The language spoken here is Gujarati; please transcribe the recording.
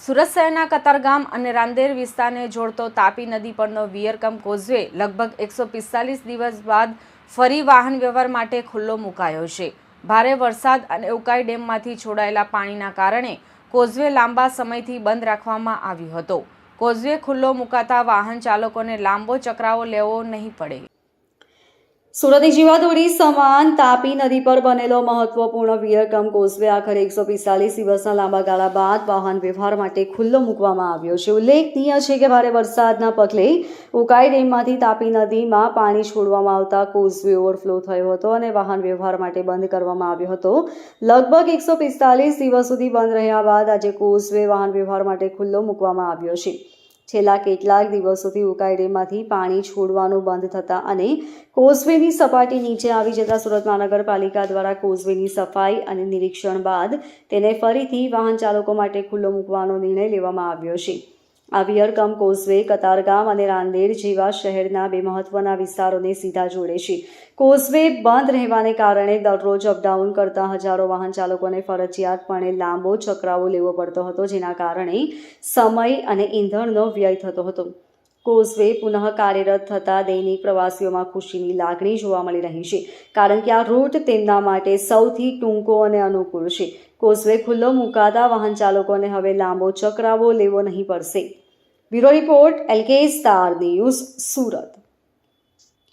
સુરત શહેરના કતારગામ અને રાંદેર વિસ્તારને જોડતો તાપી નદી પરનો વિયરકમ કોઝવે લગભગ 145 દિવસ બાદ ફરી વાહન વ્યવહાર માટે ખુલ્લો મુકાયો છે। ભારે વરસાદ અને ઉકાઈ ડેમમાંથી છોડાયેલા પાણીના કારણે કોઝવે લાંબા સમયથી બંધ રાખવામાં આવ્યો હતો। કોઝવે ખુલ્લો મુકાતા વાહન ચાલકોને લાંબો ચકરાવો લેવો નહીં પડે। સુરતની જીવાદોરી સમાન તાપી નદી પર બનેલો મહત્વપૂર્ણ વિયરકમ કોઝવે આખરે 145 દિવસના લાંબા ગાળા બાદ વાહન વ્યવહાર માટે ખુલ્લો મૂકવામાં આવ્યો છે। ઉલ્લેખનીય છે કે ભારે વરસાદના પગલે ઉકાઈ ડેમમાંથી તાપી નદીમાં પાણી છોડવામાં આવતા કોઝવે ઓવરફ્લો થયો હતો અને વાહન વ્યવહાર માટે બંધ કરવામાં આવ્યો હતો। લગભગ 145 દિવસ સુધી બંધ રહ્યા બાદ આજે કોઝવે વાહન વ્યવહાર માટે ખુલ્લો મૂકવામાં આવ્યો છે। છેલ્લા કેટલાક દિવસોથી ઉકાઈ ડેમમાંથી પાણી છોડવાનું બંધ થતાં અને કોઝવેની સપાટી નીચે આવી જતા સુરત મહાનગરપાલિકા દ્વારા કોઝવેની સફાઈ અને નિરીક્ષણ બાદ તેને ફરીથી વાહન ચાલકો માટે ખુલ્લો મૂકવાનો નિર્ણય લેવામાં આવ્યો છે। આ વિયરકમ કોઝવે કતારગામ અને રાંદેર જેવા શહેરના બે મહત્વના વિસ્તારોને સીધા જોડે છે। કોઝવે બંધ રહેવાને કારણે દરરોજ અપડાઉન કરતા હજારો વાહન ચાલકોને ફરજિયાતપણે લાંબો ચકરાવો લેવો પડતો હતો, જેના કારણે સમય અને ઈંધણનો વ્યય થતો હતો। કોઝવે પુનઃ કાર્યરત થતાં દૈનિક પ્રવાસીઓમાં ખુશીની લાગણી જોવા મળી રહી છે, કારણ કે આ રૂટ તેમના માટે સૌથી ટૂંકો અને અનુકૂળ છે। કોઝવે ખુલ્લો મુકાતા વાહન ચાલકોને હવે લાંબો ચકરાવો લેવો નહીં પડશે। Bureau report LK star news, Surat.